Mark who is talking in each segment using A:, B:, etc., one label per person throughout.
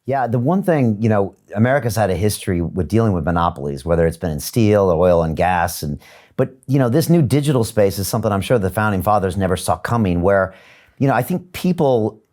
A: Yeah, the one thing, America's had a history with dealing with monopolies, whether it's been in steel or oil and gas. But, this new digital space is something I'm sure the founding fathers never saw coming, where, I think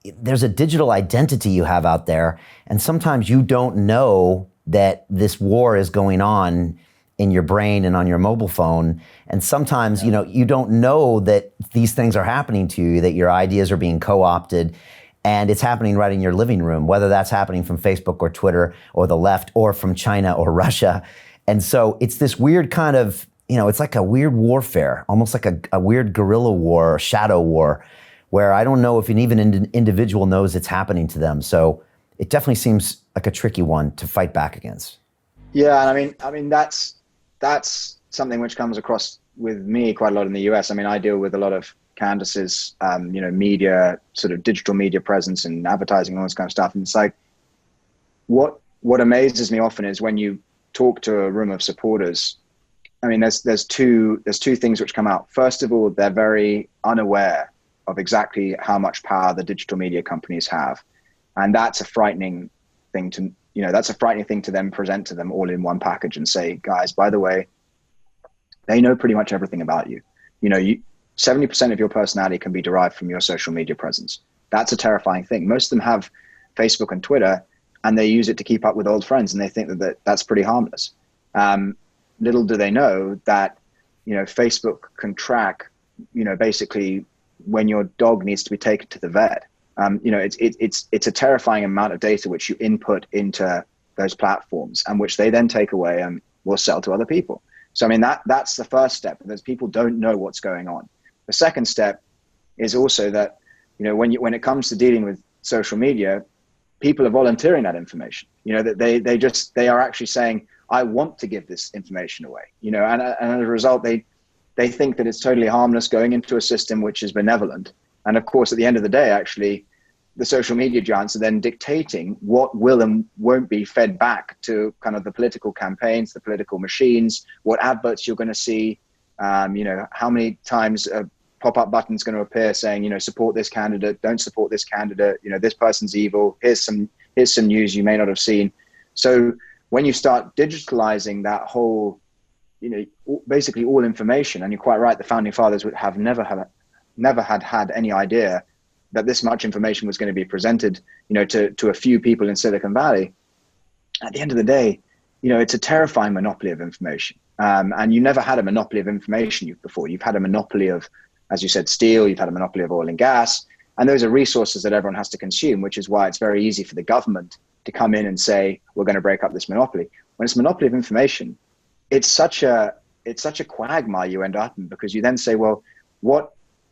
A: there's a digital identity you have out there. And sometimes you don't know that this war is going on in your brain and on your mobile phone. And sometimes, you don't know that these things are happening to you, that your ideas are being co-opted. And it's happening right in your living room, whether that's happening from Facebook or Twitter or the left or from China or Russia. And so it's this weird kind of, it's like a weird warfare, almost like a weird guerrilla war or shadow war, where I don't know if even an individual knows it's happening to them. So it definitely seems like a tricky one to fight back against.
B: Yeah, and I mean that's something which comes across with me quite a lot in the US. I mean, I deal with a lot of Candace's, media, sort of digital media presence and advertising and all this kind of stuff. And it's like, what amazes me often is when you talk to a room of supporters. I mean, there's two things which come out. First of all, they're very unaware of exactly how much power the digital media companies have, and that's a frightening thing to then present to them all in one package and say, guys, by the way, they know pretty much everything about you. 70% of your personality can be derived from your social media presence. That's a terrifying thing. Most of them have Facebook and Twitter, and they use it to keep up with old friends, and they think that's pretty harmless. Little do they know that, Facebook can track, basically when your dog needs to be taken to the vet. It's a terrifying amount of data which you input into those platforms and which they then take away and will sell to other people. So, I mean, that's the first step. Those people don't know what's going on. The second step is also that, when it comes to dealing with social media, people are volunteering that information. That they are actually saying, I want to give this information away. And as a result, they think that it's totally harmless going into a system which is benevolent. And of course, at the end of the day, actually, the social media giants are then dictating what will and won't be fed back to kind of the political campaigns, the political machines, what adverts you're going to see, how many times a pop-up button is going to appear saying, support this candidate, don't support this candidate, this person's evil, here's some news you may not have seen. So when you start digitalizing that whole, basically all information, and you're quite right, the founding fathers would have never had any idea that this much information was going to be presented, to a few people in Silicon Valley. At the end of the day, it's a terrifying monopoly of information. And you never had a monopoly of information before. You've had a monopoly of, as you said, steel, you've had a monopoly of oil and gas, and those are resources that everyone has to consume, which is why it's very easy for the government to come in and say, we're going to break up this monopoly. When it's a monopoly of information, it's such a quagmire you end up in, because you then say, well,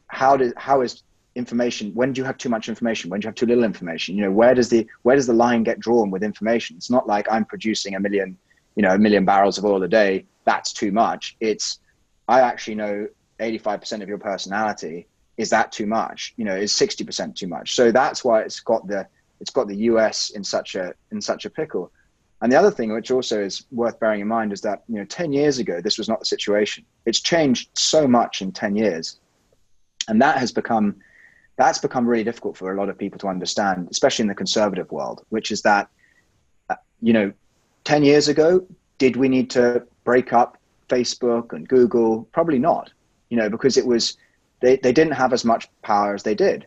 B: how is information, when do you have too much information? When do you have too little information? Where does the line get drawn with information? It's not like I'm producing a million barrels of oil a day. That's too much. It's, I actually know 85% of your personality. Is that too much? Is 60% too much? So that's why it's got the US in such a pickle. And the other thing, which also is worth bearing in mind, is that 10 years ago this was not the situation. It's changed so much in 10 years, and that's become really difficult for a lot of people to understand, especially in the conservative world. Which is that 10 years ago, did we need to break up Facebook and Google? Probably not. Because it was they didn't have as much power as they did,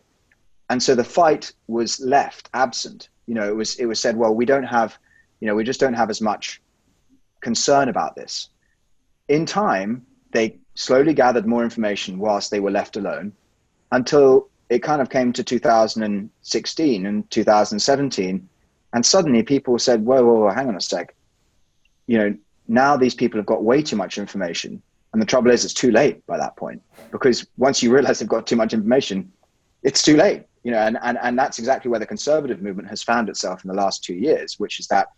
B: and so the fight was left absent. It was said, well, we just don't have as much concern about this. In time, they slowly gathered more information whilst they were left alone, until it kind of came to 2016 and 2017, and suddenly people said, whoa, hang on a sec. Now these people have got way too much information. And the trouble is, it's too late by that point, because once you realize they've got too much information, it's too late. And that's exactly where the conservative movement has found itself in the last 2 years, which is that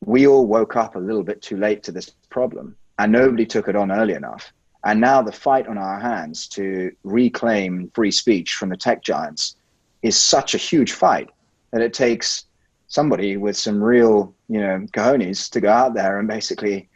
B: we all woke up a little bit too late to this problem, and nobody took it on early enough. And now the fight on our hands to reclaim free speech from the tech giants is such a huge fight that it takes somebody with some real, cojones to go out there and basically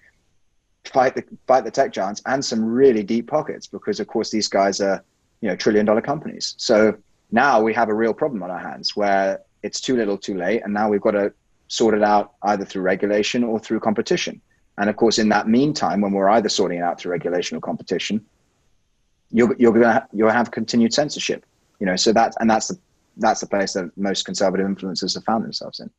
B: fight the tech giants, and some really deep pockets, because of course these guys are, $1 trillion companies. So now we have a real problem on our hands where it's too little too late, and now we've got to sort it out either through regulation or through competition. And of course, in that meantime, when we're either sorting it out through regulation or competition, you'll have continued censorship. So that's the place that most conservative influencers have found themselves in.